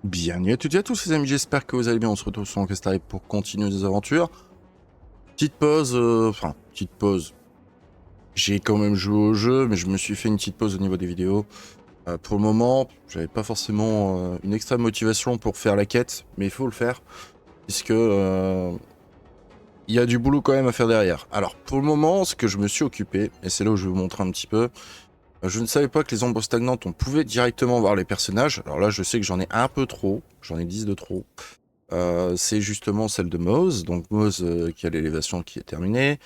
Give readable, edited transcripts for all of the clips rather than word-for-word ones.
Bienvenue à toutes et à tous les amis, j'espère que vous allez bien, on se retrouve sur HONKAI STAR RAIL pour continuer nos aventures. Petite pause, petite pause. J'ai quand même joué au jeu, mais je me suis fait une petite pause au niveau des vidéos. Pour le moment, j'avais pas forcément une extrême motivation pour faire la quête, mais il faut le faire, puisque il y a du boulot quand même à faire derrière. Alors pour le moment, ce que je me suis occupé, et c'est là où je vais vous montrer un petit peu, je ne savais pas que les ombres stagnantes, on pouvait directement voir les personnages. Alors là, je sais que j'en ai un peu trop, j'en ai 10 de trop. C'est justement celle de Mose, donc Mose qui a l'élévation qui est terminée.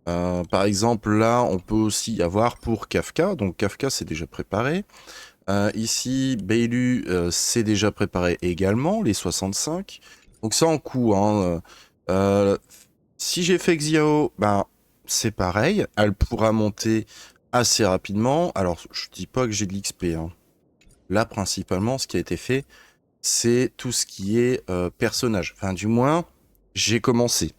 Par exemple, là, on peut aussi avoir pour Kafka, donc Kafka c'est déjà préparé. Ici, Bailu c'est déjà préparé également, les 65. Donc ça en coup, hein. Si j'ai fait Xiao, ben, c'est pareil, elle pourra monter assez rapidement. Alors, je dis pas que j'ai de l'XP, hein. Là, principalement, ce qui a été fait, c'est tout ce qui est personnage. Enfin, du moins, j'ai commencé.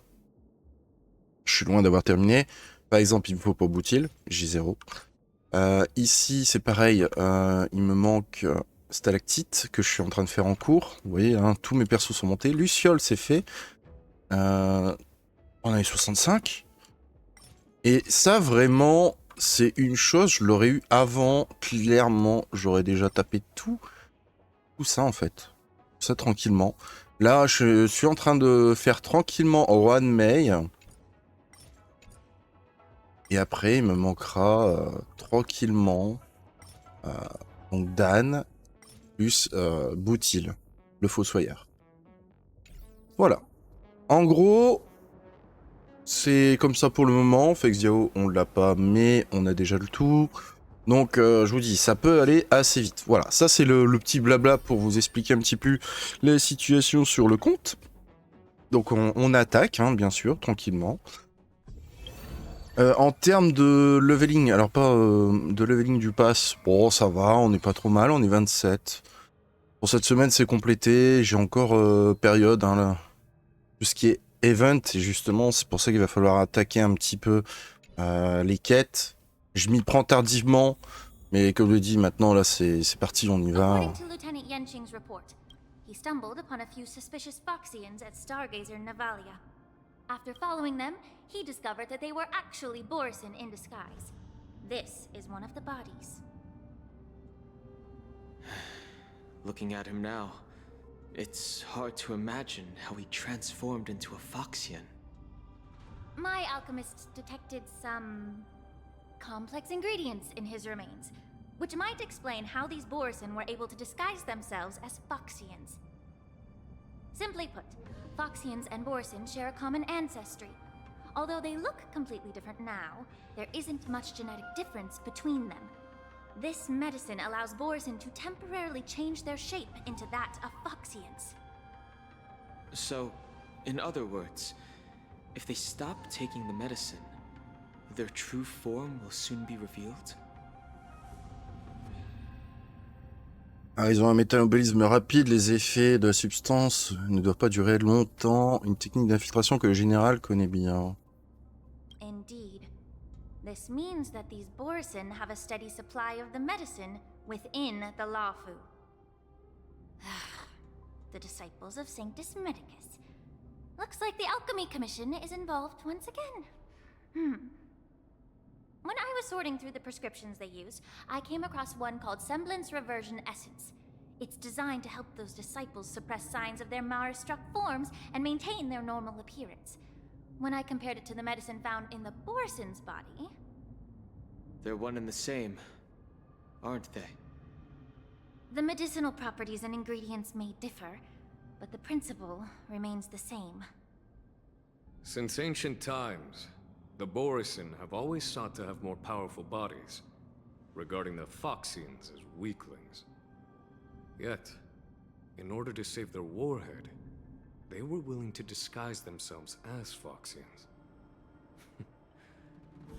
Je suis loin d'avoir terminé. Par exemple, il me faut pour Boutil, j'ai 0. Ici, c'est pareil, il me manque Stalactite, que je suis en train de faire en cours. Vous voyez, hein, tous mes persos sont montés. Luciole, c'est fait. On a les 65. Et ça, vraiment, c'est une chose, je l'aurais eu avant, clairement, j'aurais déjà tapé tout ça, en fait. Ça, tranquillement. Là, je suis en train de faire tranquillement One May. Et après, il me manquera tranquillement donc Dan plus Boutil, le fossoyeur. Voilà. En gros, c'est comme ça pour le moment. Fexio, on l'a pas, mais on a déjà le tout. Donc, je vous dis, ça peut aller assez vite. Voilà, ça c'est le petit blabla pour vous expliquer un petit peu la situation sur le compte. Donc, on attaque, hein, bien sûr, tranquillement. En termes de leveling, alors pas de leveling du pass, bon ça va, on n'est pas trop mal, on est 27. Pour cette semaine c'est complété, j'ai encore période, hein, là. Tout ce qui est event, et justement c'est pour ça qu'il va falloir attaquer un petit peu les quêtes. Je m'y prends tardivement, mais comme je le dis, maintenant là c'est parti, on y va. According to Lieutenant Yenching's report, he stumbled upon a few suspicious Foxians at Stargazer Navalia. After following them, he discovered that they were actually Borson in disguise. This is one of the bodies. Looking at him now, it's hard to imagine how he transformed into a Foxian. My alchemists detected some complex ingredients in his remains, which might explain how these Borson were able to disguise themselves as Foxians. Simply put, Foxians and Borson share a common ancestry. Although they look completely different now, there isn't much genetic difference between them. This medicine allows Borson to temporarily change their shape into that of Foxians. So, in other words, if they stop taking the medicine, their true form will soon be revealed? Ah, ils ont un métabolisme rapide, les effets de la substance ne doivent pas durer longtemps, une technique d'infiltration que le général connaît bien. Indeed. This means that these Borson have a steady supply of the medicine within the Lafu. The disciples of Sanctus Medicus. Looks like the Alchemy Commission is involved once again. When I was sorting through the prescriptions they use, I came across one called Semblance Reversion Essence. It's designed to help those disciples suppress signs of their Mara-struck forms and maintain their normal appearance. When I compared it to the medicine found in the Borson's body... They're one and the same, aren't they? The medicinal properties and ingredients may differ, but the principle remains the same. Since ancient times, the Borison have always sought to have more powerful bodies, regarding the Foxians as weaklings. Yet, in order to save their warhead, they were willing to disguise themselves as Foxians.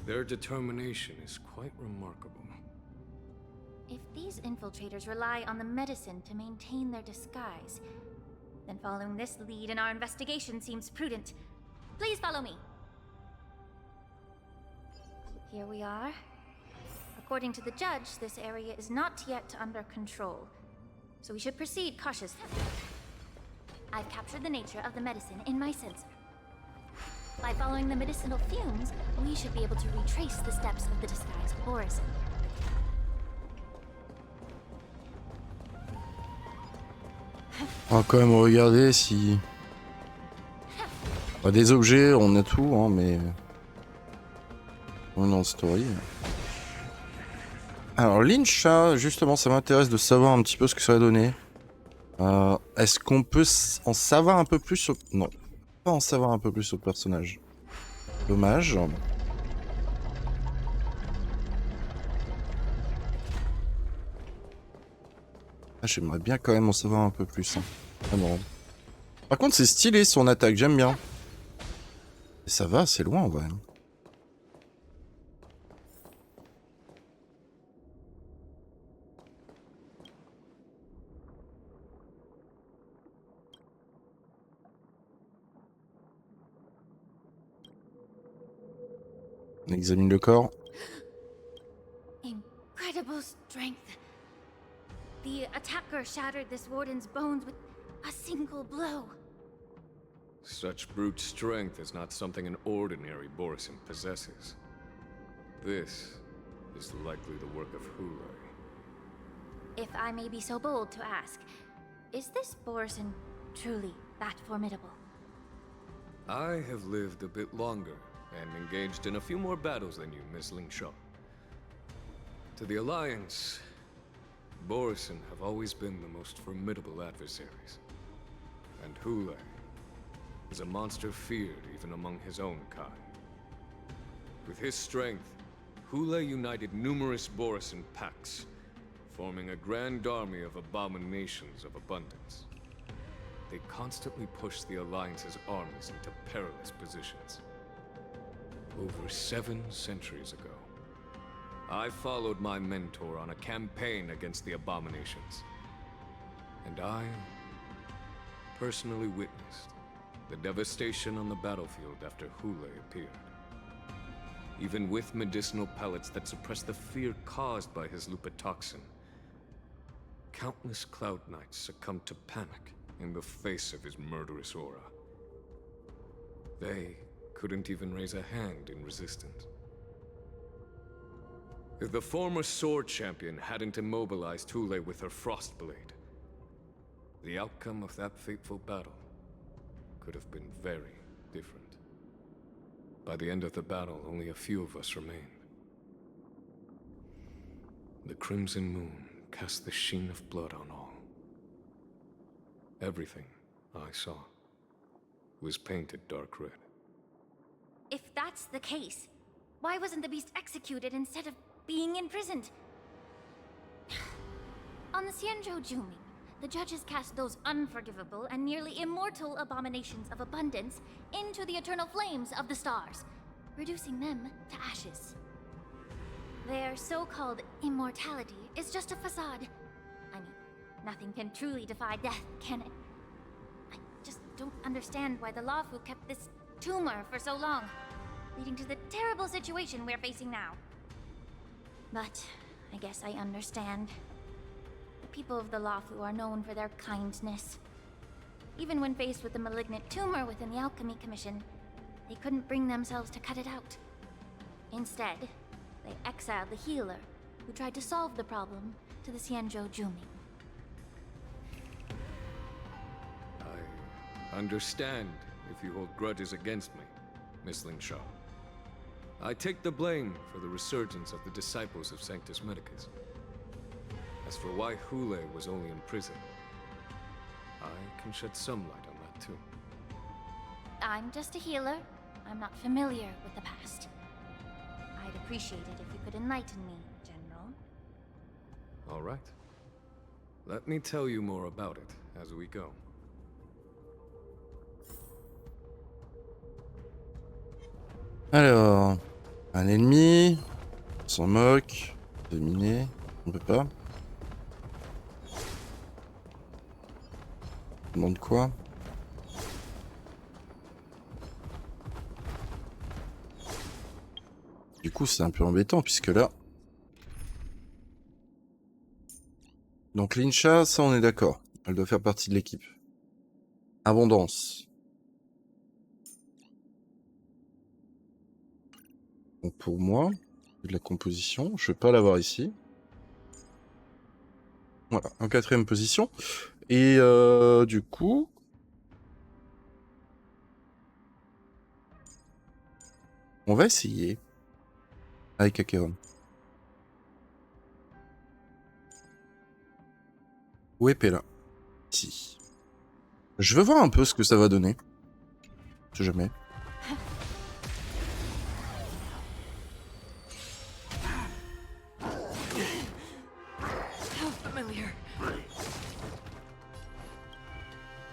Their determination is quite remarkable. If these infiltrators rely on the medicine to maintain their disguise, then following this lead in our investigation seems prudent. Please follow me. Here we are. According to the judge, this area is not yet under control. so we should proceed cautiously. I've captured the nature of the medicine in my sensor. By following the medicinal fumes, we should be able to retrace the steps of the disguised Boris. On va quand même regarder si... Bah, des objets, on a tout, hein, mais... On est en story. Alors Lynch, justement, ça m'intéresse de savoir un petit peu ce que ça va donner. Est-ce qu'on peut en savoir un peu plus sur... Non, pas en savoir un peu plus sur le personnage. Dommage. Ah, j'aimerais bien quand même en savoir un peu plus. Hein. Vraiment. Par contre, c'est stylé son attaque, j'aime bien. Et ça va, c'est loin en vrai. On examine le corps. Incredible strength. The attacker shattered this warden's bones with a single blow. Such brute strength is not something an ordinary Borisin possesses. This is likely the work of HONKAI. If I may be so bold to ask, is this Borisin truly that formidable? I have lived a bit longer and engaged in a few more battles than you, Miss Lingshaw. To the Alliance, Borisin have always been the most formidable adversaries. And HONKAI is a monster feared even among his own kind. With his strength, HONKAI united numerous Borisin packs, forming a grand army of abominations of abundance. They constantly push the Alliance's armies into perilous positions. Over 7 centuries ago, I followed my mentor on a campaign against the abominations. And I personally witnessed the devastation on the battlefield after HONKAI appeared. Even with medicinal pellets that suppress the fear caused by his lupitoxin, countless Cloud Knights succumbed to panic in the face of his murderous aura. They couldn't even raise a hand in resistance. If the former sword champion hadn't immobilized HONKAI with her Frostblade, the outcome of that fateful battle could have been very different. By the end of the battle, only a few of us remained. The crimson moon cast the sheen of blood on all. Everything I saw was painted dark red. If that's the case, why wasn't the beast executed instead of being imprisoned? On the Xianzhou Jumi, the judges cast those unforgivable and nearly immortal abominations of abundance into the eternal flames of the stars, reducing them to ashes. Their so-called immortality is just a facade. I mean, nothing can truly defy death, can it? I just don't understand why the Lawfu kept this tumor for so long, leading to the terrible situation we're facing now. But I guess I understand. The people of the Lawfu are known for their kindness. Even when faced with the malignant tumor within the Alchemy Commission, they couldn't bring themselves to cut it out. Instead, they exiled the healer, who tried to solve the problem, to the Xianzhou Jumi. I understand if you hold grudges against me, Miss Lingshaw. I take the blame for the resurgence of the disciples of Sanctus Medicus. As for why HONKAI was only in prison, I can shed some light on that too. I'm just a healer. I'm not familiar with the past. I'd appreciate it if you could enlighten me, General. All right. Let me tell you more about it as we go. Alors, un ennemi, on s'en moque, dominer, on peut pas. On demande quoi? Du coup, c'est un peu embêtant puisque là, Donc Lincha, ça on est d'accord. Elle doit faire partie de l'équipe. Abondance. Donc pour moi, de la composition, je vais pas l'avoir ici. Voilà, en 4e position. Et du coup... On va essayer. Avec Akeron. Où est Pella? Ici. Je veux voir un peu ce que ça va donner. Je sais jamais.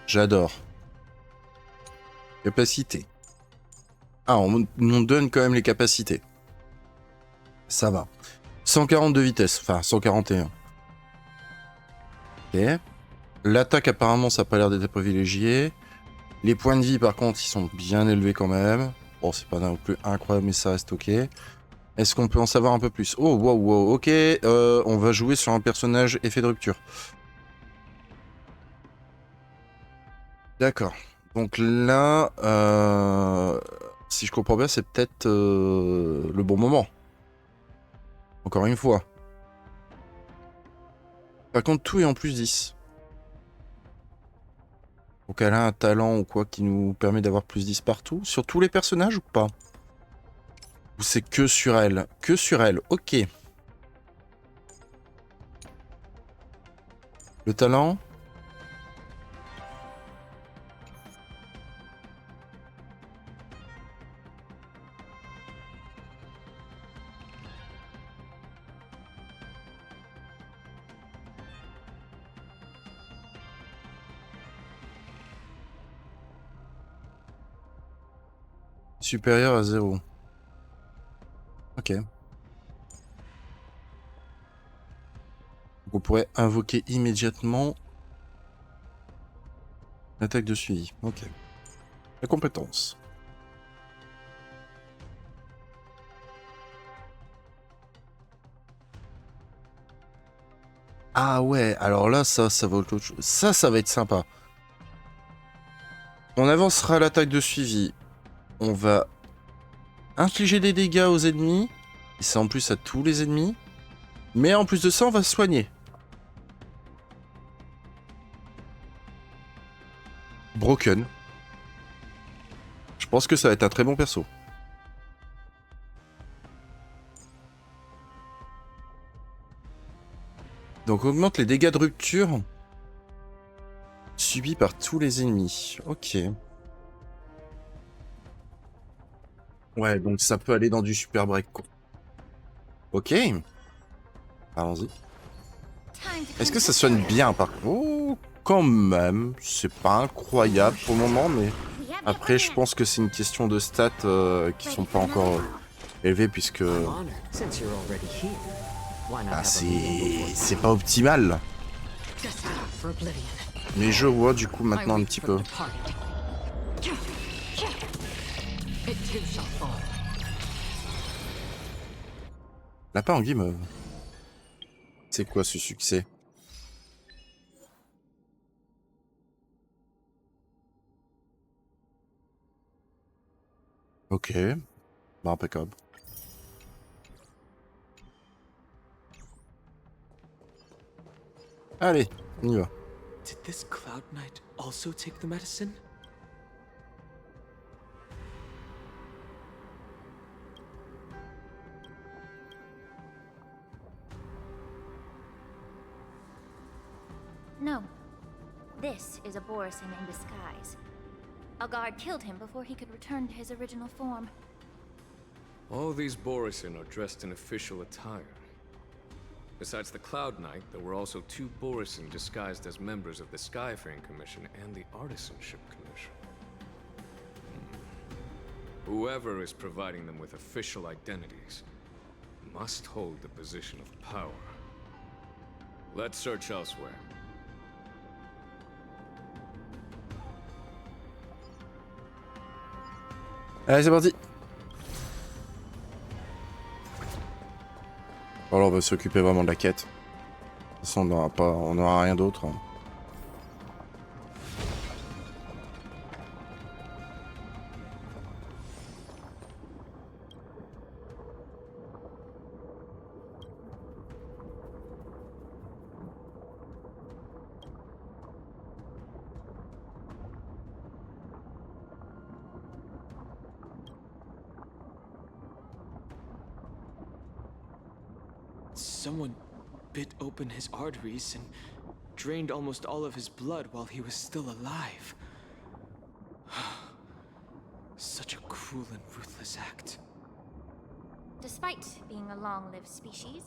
J'adore. Capacité. Ah, on donne quand même les capacités. Ça va. 140 de vitesse. Enfin, 141. Ok. L'attaque, apparemment, ça n'a pas l'air d'être privilégié. Les points de vie, par contre, ils sont bien élevés quand même. Bon, c'est pas non plus incroyable, mais ça reste ok. Est-ce qu'on peut en savoir un peu plus? Oh, wow, wow, ok. On va jouer sur un personnage effet de rupture. D'accord. Donc là, si je comprends bien, c'est peut-être le bon moment. Encore une fois. Par contre, tout est en plus 10. Donc elle a un talent ou quoi qui nous permet d'avoir plus 10 partout. Sur tous les personnages ou pas? Ou c'est que sur elle? Que sur elle, ok. Le talent? Supérieur à 0. Ok. Donc on pourrait invoquer immédiatement l'attaque de suivi. Ok. La compétence. Ah ouais, alors là, ça va autre chose. Ça va être sympa. On avancera l'attaque de suivi. On va infliger des dégâts aux ennemis. Et c'est en plus à tous les ennemis. Mais en plus de ça, on va se soigner. Broken. Je pense que ça va être un très bon perso. Donc augmente les dégâts de rupture subis par tous les ennemis. Ok. Ouais, donc ça peut aller dans du super break, quoi. Ok. Allons-y. Est-ce que ça sonne bien, par contre? Oh, quand même. C'est pas incroyable pour le moment, mais... Après, je pense que c'est une question de stats qui sont pas encore élevées, puisque... Ah, c'est pas optimal. Mais je vois, du coup, maintenant un petit peu. Lapin en guimauve. C'est quoi ce succès? Ok. Bah, impeccable. Allez, on y va. Did this Cloud Knight also take the medicine? No. This is a Borisin in disguise. A guard killed him before he could return to his original form. All these Borisin are dressed in official attire. Besides the Cloud Knight, there were also 2 Borisin disguised as members of the Skyfaring Commission and the Artisanship Commission. Whoever is providing them with official identities must hold the position of power. Let's search elsewhere. Allez, c'est parti. Alors, on va s'occuper vraiment de la quête. toute façon, on n'aura rien d'autre. Hein. Someone bit open his arteries and drained almost all of his blood while he was still alive. Such a cruel and ruthless act. Despite being a long-lived species,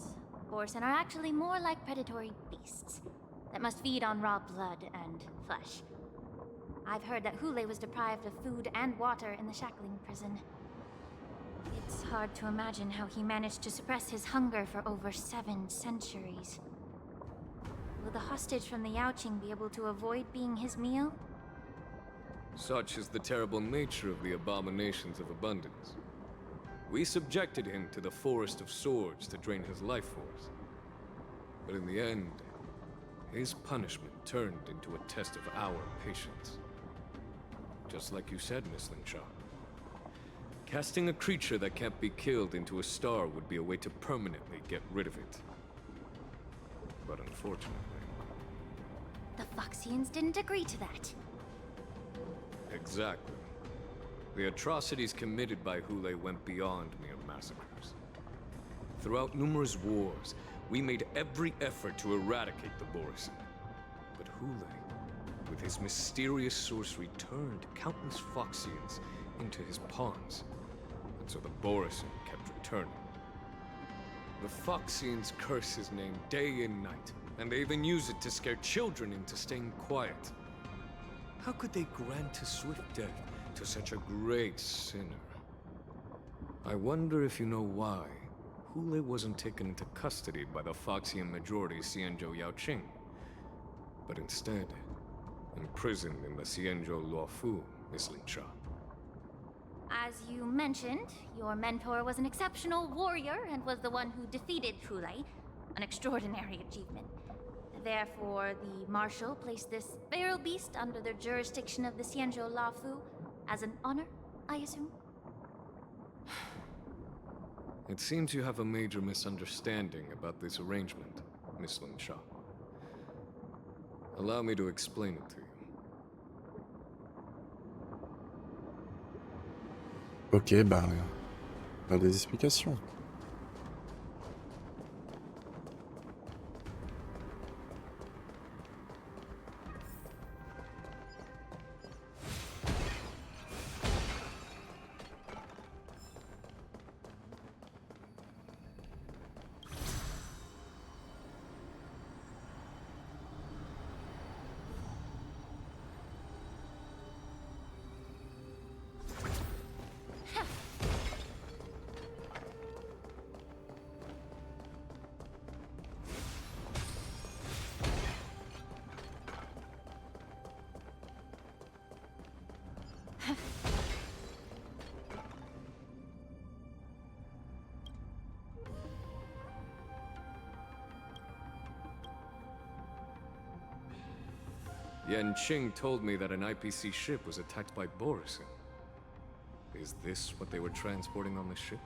Borson are actually more like predatory beasts that must feed on raw blood and flesh. I've heard that Hule was deprived of food and water in the shackling prison. It's hard to imagine how he managed to suppress his hunger for over 7 centuries. Will the hostage from the Yaoqing be able to avoid being his meal? Such is the terrible nature of the abominations of abundance. We subjected him to the forest of swords to drain his life force. But in the end, his punishment turned into a test of our patience. Just like you said, Miss Lingshaw. Casting a creature that can't be killed into a star would be a way to permanently get rid of it. But unfortunately... The Foxians didn't agree to that. Exactly. The atrocities committed by Hule went beyond mere massacres. Throughout numerous wars, we made every effort to eradicate the Borison. But Hule, with his mysterious sorcery, turned countless Foxians into his pawns. And so the Borison kept returning. The Foxians curse his name day and night, and they even use it to scare children into staying quiet. How could they grant a swift death to such a great sinner? I wonder if you know why Hule wasn't taken into custody by the Foxian majority Xianzhou Yaoqing, but instead imprisoned in the Xianzhou Luofu, Miss Lingshaw. As you mentioned, your mentor was an exceptional warrior and was the one who defeated Hule, an extraordinary achievement. Therefore, the Marshal placed this feral beast under the jurisdiction of the Xianzhou Luofu as an honor, I assume? It seems you have a major misunderstanding about this arrangement, Miss Lingshaw. Allow me to explain it to you. Ok, bah, on a des explications. Yanqing told me that an IPC ship was attacked by Borison. Is this what they were transporting on the ship?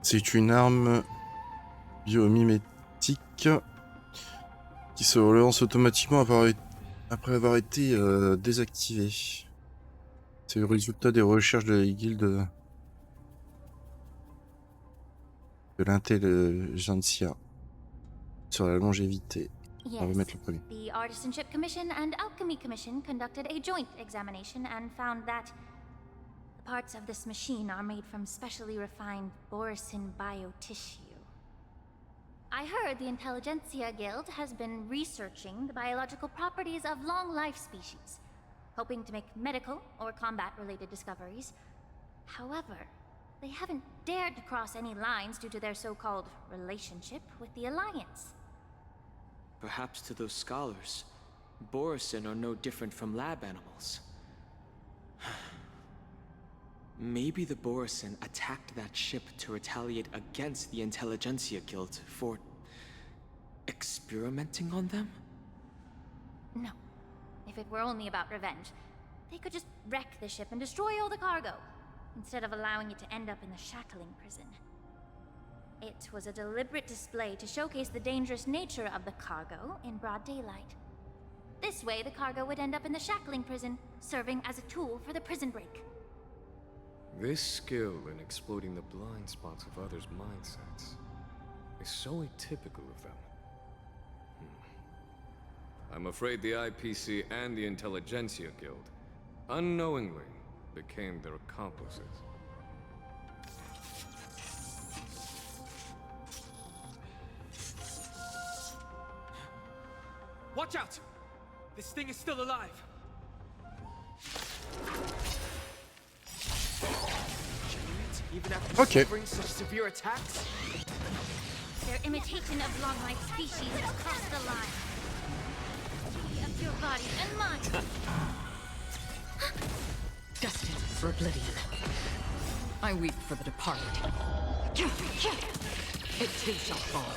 C'est une arme biomimétique qui se relance automatiquement après avoir été désactivée. C'est le résultat des recherches de la guilde de l'intelligentsia sur la longévité. On va mettre le premier. The Artisanship Commission and Alchemy Commission conducted a joint examination and found that the parts of this machine are made from specially refined Borison biotissue. I heard the Intelligentsia Guild has been researching the biological properties of long-life species, hoping to make medical or combat-related discoveries. However, they haven't dared to cross any lines due to their so-called relationship with the Alliance. Perhaps to those scholars, Borison are no different from lab animals. Maybe the Borison attacked that ship to retaliate against the Intelligentsia Guild for experimenting on them? No. If it were only about revenge, they could just wreck the ship and destroy all the cargo, instead of allowing it to end up in the shackling prison. It was a deliberate display to showcase the dangerous nature of the cargo in broad daylight. This way, the cargo would end up in the shackling prison, serving as a tool for the prison break. This skill in exploiting the blind spots of others' mindsets is so atypical of them. I'm afraid the IPC and the Intelligentsia Guild unknowingly became their accomplices. Watch out! This thing is still alive! Generate even after suffering such severe attacks? Their imitation of long-life species has crossed the line. Of your body and mine! Destined for oblivion. I weep for the departed. It too shall fall.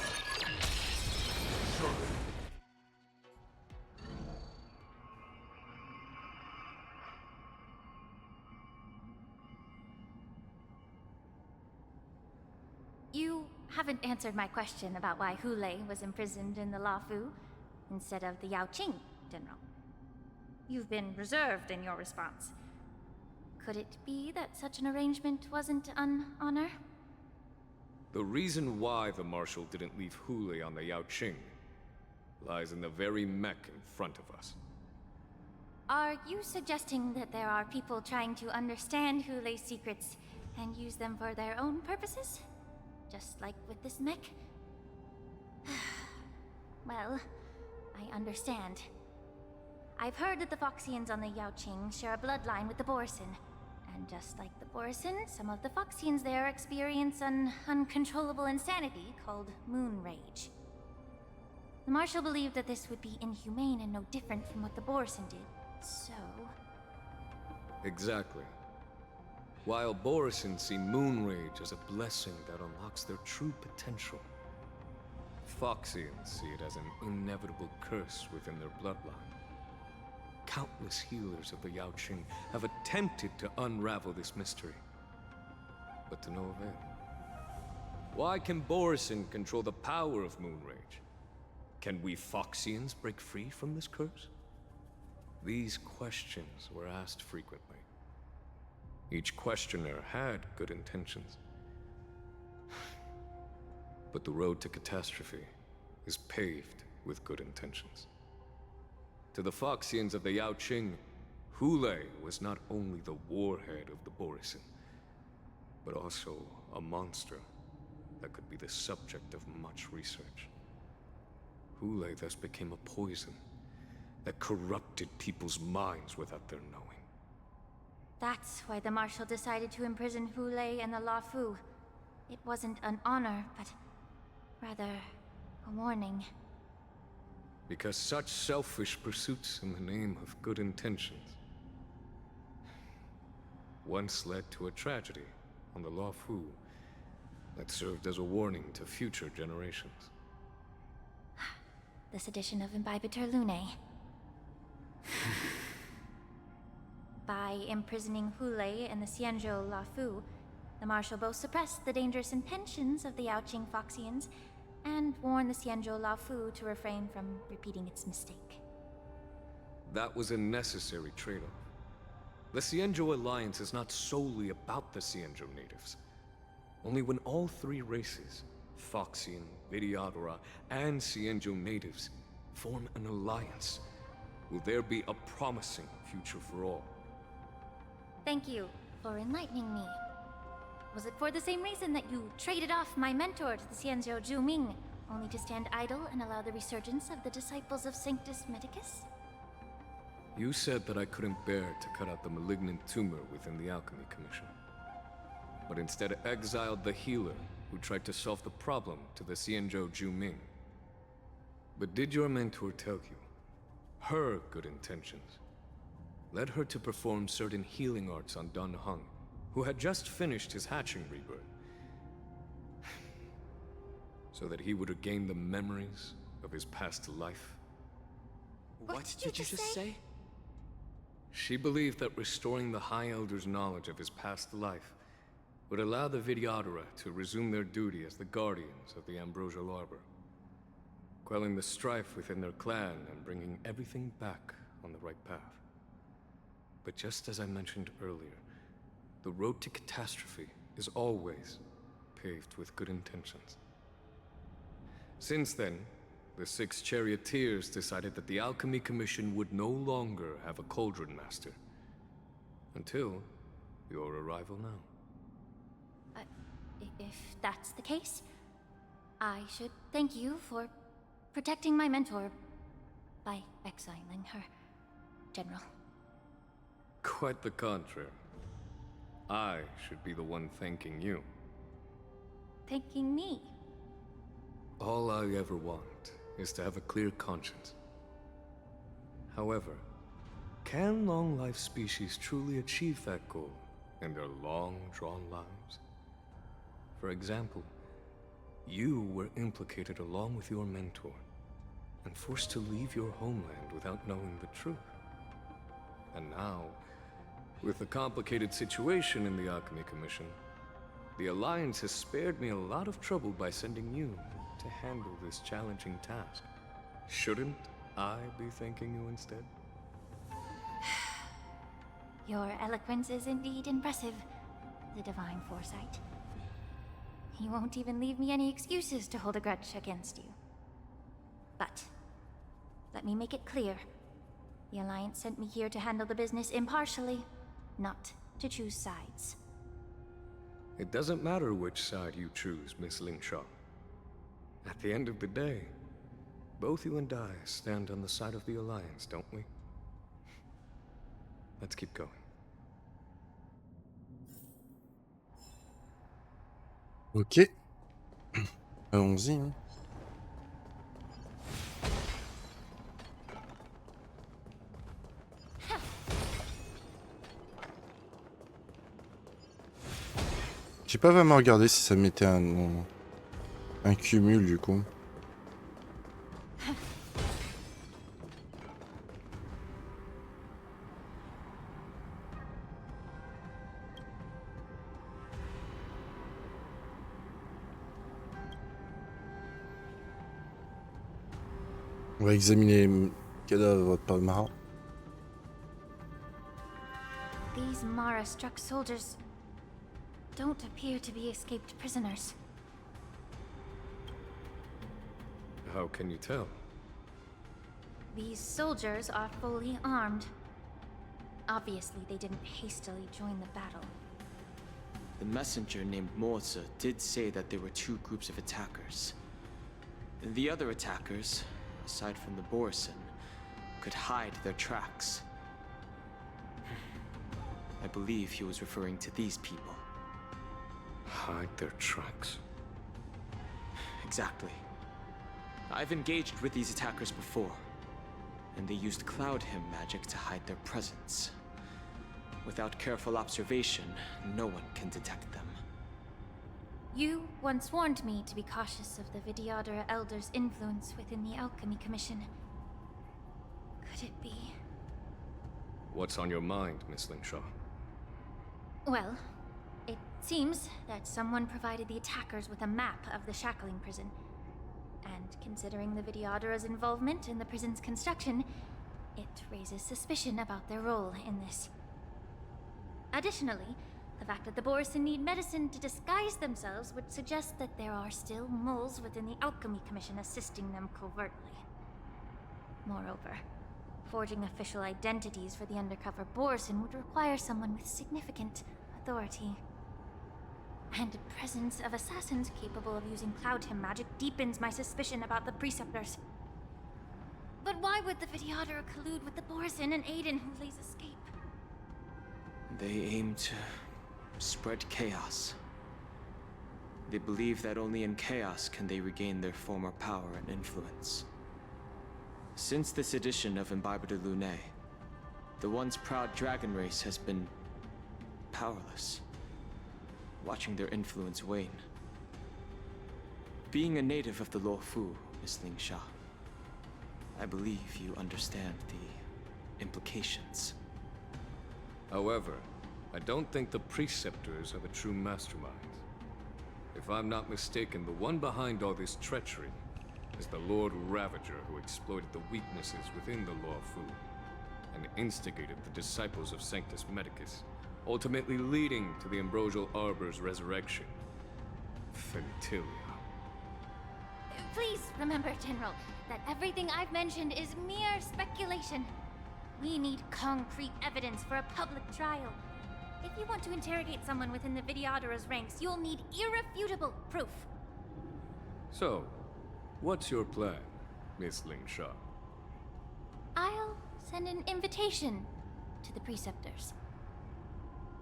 You haven't answered my question about why Hulei was imprisoned in the Lafu instead of the Yaoqing, General. You've been reserved in your response. Could it be that such an arrangement wasn't an honor? The reason why the Marshal didn't leave Hulei on the Yaoqing lies in the very mech in front of us. Are you suggesting that there are people trying to understand Hulei's secrets and use them for their own purposes? Just like with this mech? Well, I understand. I've heard that the Foxians on the Yaoqing share a bloodline with the Borison. And just like the Borison, some of the Foxians there experience an uncontrollable insanity called moon rage. The Marshal believed that this would be inhumane and no different from what the Borison did, so... Exactly. While Borison see moon rage as a blessing that unlocks their true potential, Foxians see it as an inevitable curse within their bloodline. Countless healers of the Yaoqing have attempted to unravel this mystery, but to no avail. Why can Borison control the power of moon rage? Can we Foxians break free from this curse? These questions were asked frequently. Each questioner had good intentions. But the road to catastrophe is paved with good intentions. To the Foxians of the Yaoqing, Hulei was not only the warhead of the Borison, but also a monster that could be the subject of much research. Hulei thus became a poison that corrupted people's minds without their knowing. That's why the Marshal decided to imprison Hulei and the Lafu. It wasn't an honor, but rather a warning. Because such selfish pursuits in the name of good intentions once led to a tragedy on the Lafu that served as a warning to future generations. This edition of Imbibitor Lunae. By imprisoning Hulei and the Xianzhou Lafu, the Marshal both suppressed the dangerous intentions of the Yaoqing Foxians and warned the Xianzhou Lafu to refrain from repeating its mistake. That was a necessary trade-off. The Xianzhou alliance is not solely about the Xianzhou natives. Only when all three races, Foxian, Videodora, and Xianzhou natives, form an alliance, will there be a promising future for all. Thank you for enlightening me. Was it for the same reason that you traded off my mentor to the Xianzhou Zhuming, only to stand idle and allow the resurgence of the disciples of Sanctus Medicus? You said that I couldn't bear to cut out the malignant tumor within the Alchemy Commission, but instead exiled the healer who tried to solve the problem to the Xianzhou Zhuming. But did your mentor tell you her good intentions led her to perform certain healing arts on Dan Heng who had just finished his hatching rebirth, so that he would regain the memories of his past life. What did you just say? She believed that restoring the High Elder's knowledge of his past life would allow the Videodora to resume their duty as the guardians of the Ambrosial Arbor, quelling the strife within their clan and bringing everything back on the right path. But just as I mentioned earlier, the road to catastrophe is always paved with good intentions. Since then, the 6 charioteers decided that the Alchemy Commission would no longer have a cauldron master. Until your arrival now. If that's the case, I should thank you for protecting my mentor by exiling her, General. Quite the contrary. I should be the one thanking you. Thanking me? All I ever want is to have a clear conscience. However, can long-life species truly achieve that goal in their long-drawn lives? For example, you were implicated along with your mentor, and forced to leave your homeland without knowing the truth. And now, with the complicated situation in the Alchemy Commission, the Alliance has spared me a lot of trouble by sending you to handle this challenging task. Shouldn't I be thanking you instead? Your eloquence is indeed impressive, the divine foresight. You won't even leave me any excuses to hold a grudge against you. But, let me make it clear. The Alliance sent me here to handle the business impartially, not to choose sides. It doesn't matter which side you choose, Miss Lingshaw. At the end of the day, both you and I stand on the side of the Alliance, don't we? Let's keep going. Ok. Allons-y. Hein. J'ai pas vraiment regardé si ça mettait un cumul du coup. On va examiner les cadavres par le marin. These Mara-struck soldiers don't appear to be escaped prisoners. How can you tell? These soldiers are fully armed. Obviously, they didn't hastily join the battle. The messenger named Morza did say that there were 2 groups of attackers. The other attackers, aside from the Borison, could hide their tracks. I believe he was referring to these people. Hide their tracks? Exactly. I've engaged with these attackers before, and they used cloud hymn magic to hide their presence. Without careful observation, no one can detect them. You once warned me to be cautious of the Videodora Elder's influence within the Alchemy Commission. Could it be? What's on your mind, Miss Lingshaw? Well, it seems that someone provided the attackers with a map of the shackling prison. And considering the Videodora's involvement in the prison's construction, it raises suspicion about their role in this. Additionally, the fact that the Borison need medicine to disguise themselves would suggest that there are still moles within the Alchemy Commission assisting them covertly. Moreover, forging official identities for the undercover Borison would require someone with significant authority. And the presence of assassins capable of using cloud hymn magic deepens my suspicion about the Preceptors. But why would the Videodora collude with the Borison and aid in Hulei's escape? They aim to spread chaos. They believe that only in chaos can they regain their former power and influence. Since this edition of Imbibe de Lune, the once proud dragon race has been powerless. watching their influence wane. Being a native of the Luofu, Miss Lingsha, I believe you understand the implications. However, I don't think the preceptors are the true masterminds. If I'm not mistaken, the one behind all this treachery is the Lord Ravager who exploited the weaknesses within the Luofu and instigated the disciples of Sanctus Medicus, ultimately leading to the Ambrosial Arbor's resurrection. Fentilia. Please remember, General, that everything I've mentioned is mere speculation. We need concrete evidence for a public trial. If you want to interrogate someone within the Videodora's ranks, you'll need irrefutable proof. So, what's your plan, Miss Lingsha? I'll send an invitation to the preceptors.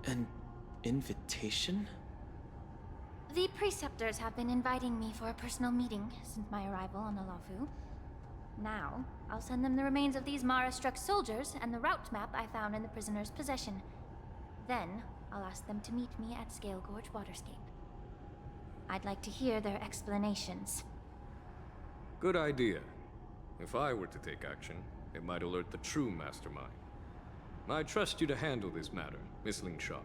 An invitation? The preceptors have been inviting me for a personal meeting since my arrival on the Luofu. Now, I'll send them the remains of these Mara-struck soldiers and the route map I found in the prisoner's possession. Then, I'll ask them to meet me at Scale Gorge Waterscape. I'd like to hear their explanations. Good idea. If I were to take action, it might alert the true mastermind. I trust you to handle this matter, Miss Lingsha.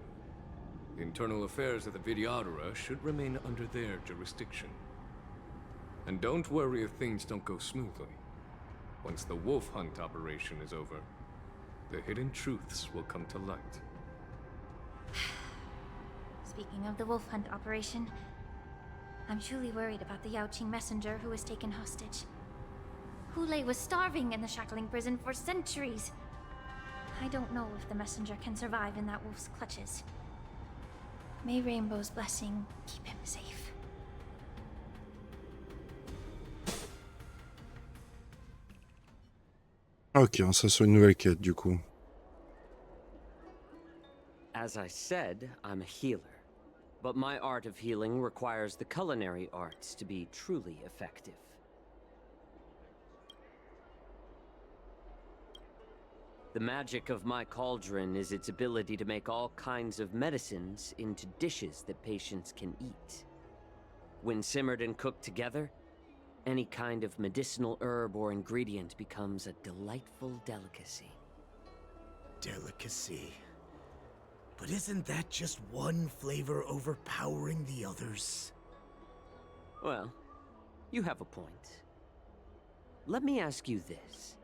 The internal affairs of the Videodora should remain under their jurisdiction. And don't worry if things don't go smoothly. Once the wolf hunt operation is over, the hidden truths will come to light. Speaking of the wolf hunt operation, I'm truly worried about the Yaoqing messenger who was taken hostage. Hulei was starving in the shackling prison for centuries. I don't know if the messenger can survive in that wolf's clutches. May Rainbow's blessing keep him safe. Ok, ça c'est une nouvelle quête du coup. As I said, I'm a healer. But my art of healing requires the culinary arts to be truly effective. The magic of my cauldron is its ability to make all kinds of medicines into dishes that patients can eat. When simmered and cooked together, any kind of medicinal herb or ingredient becomes a delightful delicacy. Delicacy. But isn't that just one flavor overpowering the others? Well, you have a point. Let me ask you this.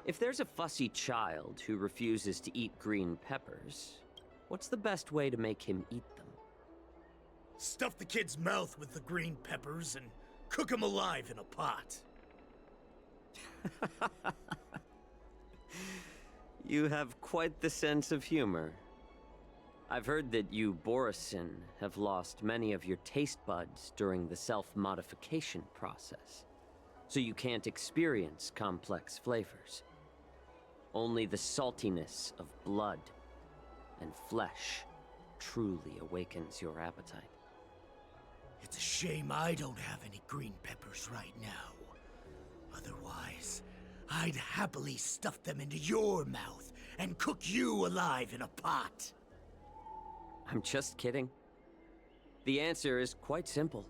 If there's a fussy child who refuses to eat green peppers, what's the best way to make him eat them? Stuff the kid's mouth with the green peppers and cook him alive in a pot. You have quite the sense of humor. I've heard that you, Borisin, have lost many of your taste buds during the self-modification process, so you can't experience complex flavors. Only the saltiness of blood and flesh truly awakens your appetite. It's a shame I don't have any green peppers right now. Otherwise, I'd happily stuff them into your mouth and cook you alive in a pot. I'm just kidding. The answer is quite simple.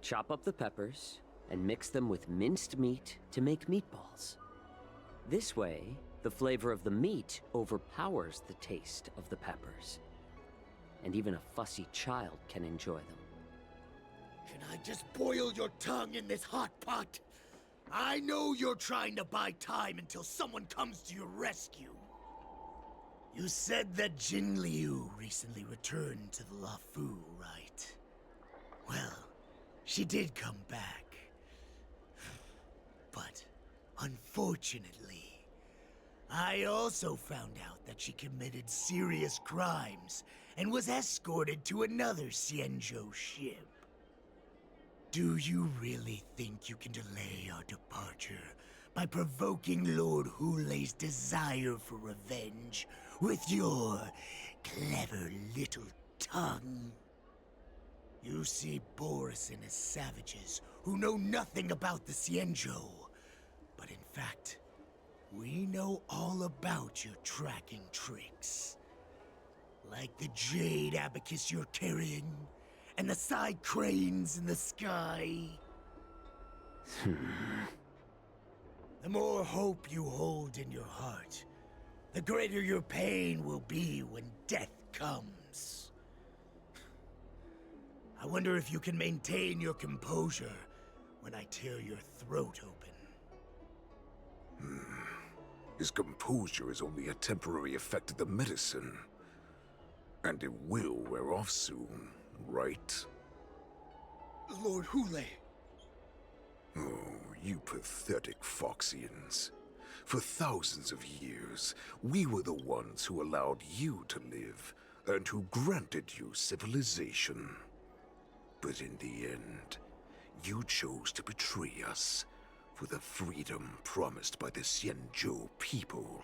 Chop up the peppers and mix them with minced meat to make meatballs. This way, the flavor of the meat overpowers the taste of the peppers. And even a fussy child can enjoy them. Can I just boil your tongue in this hot pot? I know you're trying to buy time until someone comes to your rescue. You said that Jin Liu recently returned to the Luofu, right? Well, she did come back. But, unfortunately, I also found out that she committed serious crimes and was escorted to another Xianzhou ship. Do you really think you can delay our departure by provoking Lord Hulei's desire for revenge with your clever little tongue? You see Borisin as savages who know nothing about the Xianzhou, but in fact, we know all about your tracking tricks. Like the jade abacus you're carrying, and the side cranes in the sky. The more hope you hold in your heart, the greater your pain will be when death comes. I wonder if you can maintain your composure when I tear your throat open. His composure is only a temporary effect of the medicine. And it will wear off soon, right? Lord Hule. Oh, you pathetic Foxians. For thousands of years, we were the ones who allowed you to live, and who granted you civilization. But in the end, you chose to betray us for the freedom promised by the Xianzhou people.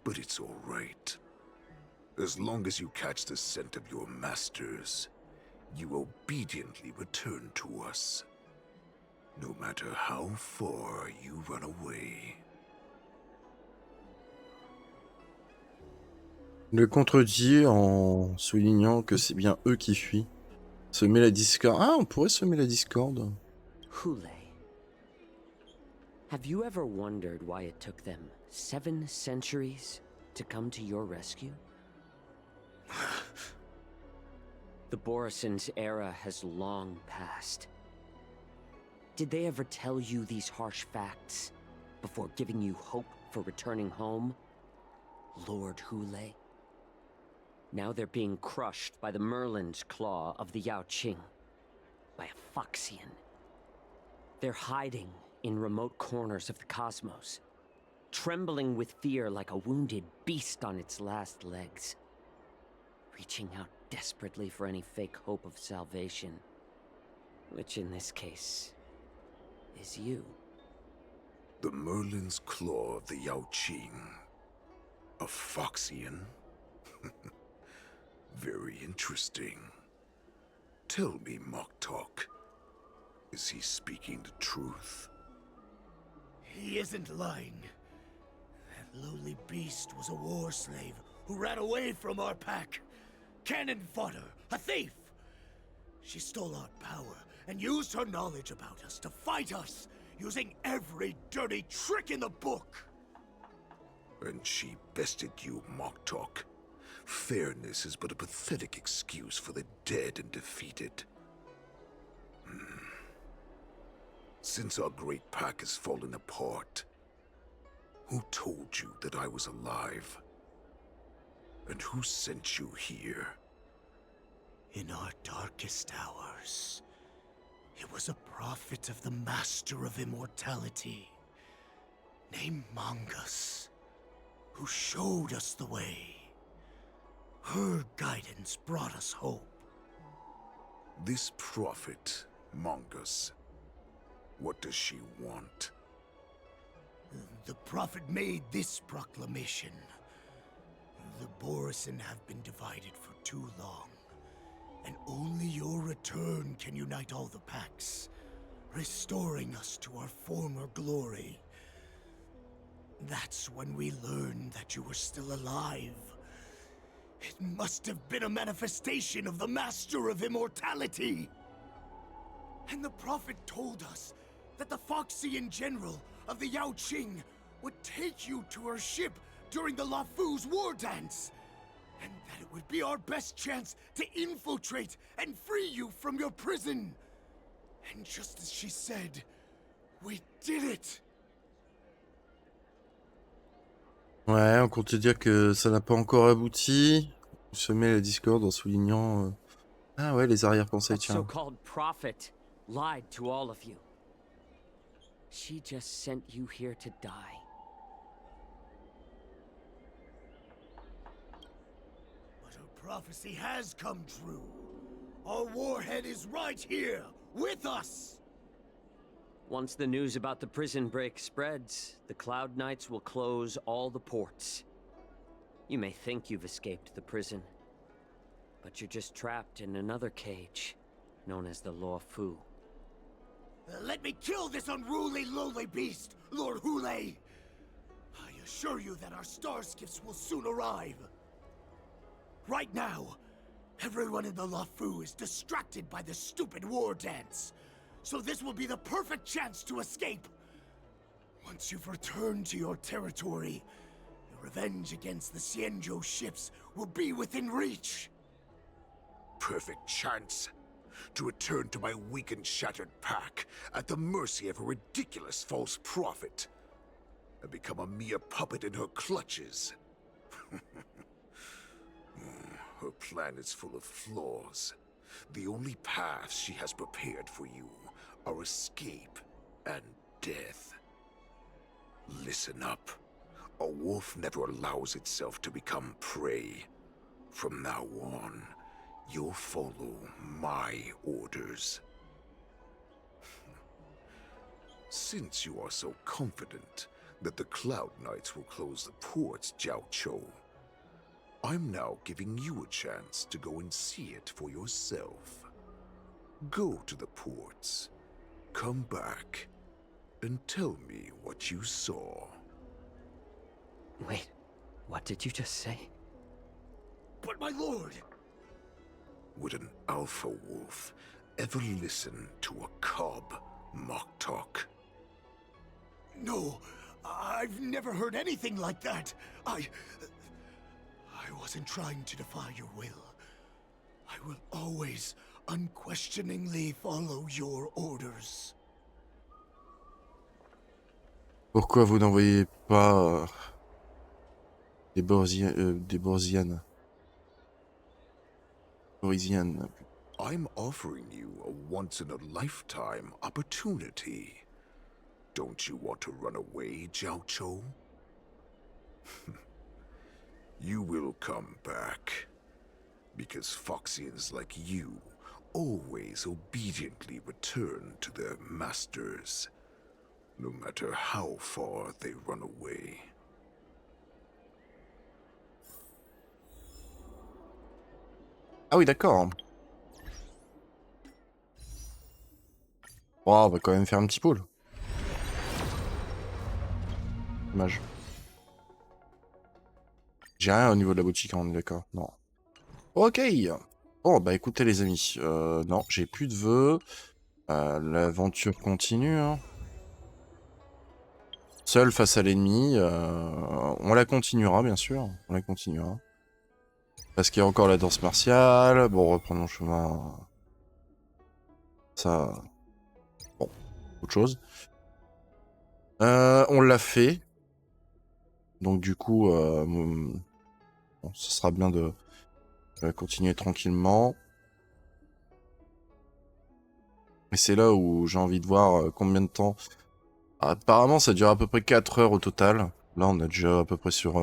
But it's all right. As long as you catch the scent of your masters, you obediently return to us. No matter how far you run away. Le contredit en soulignant que c'est bien eux qui fuient. Semer la discorde. Ah, on pourrait semer la discorde. Hule. Have you ever wondered why it took them 7 centuries to come to your rescue? The Borison's era has long passed. Did they ever tell you these harsh facts before giving you hope for returning home, Lord Hule? Now they're being crushed by the Merlin's claw of the Yaoqing, by a Foxian. They're hiding in remote corners of the cosmos, trembling with fear like a wounded beast on its last legs, reaching out desperately for any fake hope of salvation, which in this case is you. The Merlin's claw of the Yaoqing. A Foxian? Very interesting. Tell me, Mock Talk. Is he speaking the truth? He isn't lying. That lowly beast was a war slave who ran away from our pack. Cannon fodder, a thief! She stole our power and used her knowledge about us to fight us, using every dirty trick in the book! And she bested you, Mock Talk. Fairness is but a pathetic excuse for the dead and defeated. Since our great pack has fallen apart, who told you that I was alive? And who sent you here? In our darkest hours, it was a prophet of the Master of Immortality, named Mongus, who showed us the way. Her guidance brought us hope. This prophet, Mongus, what does she want? The prophet made this proclamation. The Borison have been divided for too long, and only your return can unite all the packs, restoring us to our former glory. That's when we learned that you were still alive. It must have been a manifestation of the Master of Immortality! And the prophet told us that the Foxian general of the Yaoqing would take you to her ship during the Lafu's war dance, and that it would be our best chance to infiltrate and free you from your prison. And just as she said, we did it! Ouais, on compte te dire que ça n'a pas encore abouti. Semer la discorde en soulignant... Ah ouais, les arrière-pensées, That tiens. so-called prophet lied to all of you. She just sent you here to die. But her prophecy has come true. Our warhead is right here, with us! Once the news about the prison break spreads, the Cloud Knights will close all the ports. You may think you've escaped the prison, but you're just trapped in another cage, known as the Lafu. Let me kill this unruly, lowly beast, Lord Hule! I assure you that our star skiffs will soon arrive. Right now, everyone in the Lafu is distracted by the stupid war dance. So this will be the perfect chance to escape. Once you've returned to your territory, your revenge against the Xianzhou ships will be within reach. Perfect chance to return to my weak and shattered pack at the mercy of a ridiculous false prophet and become a mere puppet in her clutches. Her plan is full of flaws. The only paths she has prepared for you are escape and death. Listen up. A wolf never allows itself to become prey. From now on, you'll follow my orders. Since you are so confident that the Cloud Knights will close the ports, Jiaoqiu, I'm now giving you a chance to go and see it for yourself. Go to the ports, come back, and tell me what you saw. Wait, what did you just say? But my lord! Would an alpha wolf ever listen to a cub mock talk? No, I've never heard anything like that. I wasn't trying to defy your will. I will always unquestioningly follow your orders. Pourquoi vous n'envoyez pas des Borzianes? I'm offering you a once-in-a-lifetime opportunity. Don't you want to run away, Jiaoqiu? You will come back. Because Foxians like you always obediently return to their masters, no matter how far they run away. Ah oui, d'accord. Oh, on va quand même faire un petit pôle. Dommage. J'ai rien au niveau de la boutique, on est d'accord. Non. Ok. Bon, bah écoutez les amis. Non, j'ai plus de vœux. L'aventure continue. Hein. Seul face à l'ennemi. On la continuera, bien sûr. On la continuera. Parce qu'il y a encore la danse martiale. Bon, reprenons le chemin. Ça... Bon, autre chose. On l'a fait. Donc du coup, bon, ce sera bien de continuer tranquillement. Et c'est là où j'ai envie de voir combien de temps... Apparemment, ça dure à peu près 4 heures au total. Là, on a déjà à peu près sur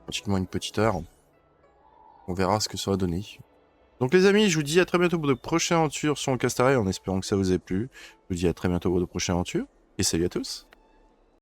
pratiquement une petite heure. On verra ce que ça va donner. Donc les amis, je vous dis à très bientôt pour de prochaines aventures sur HONKAI STAR RAIL, en espérant que ça vous ait plu. Je vous dis à très bientôt pour de prochaines aventures. Et salut à tous.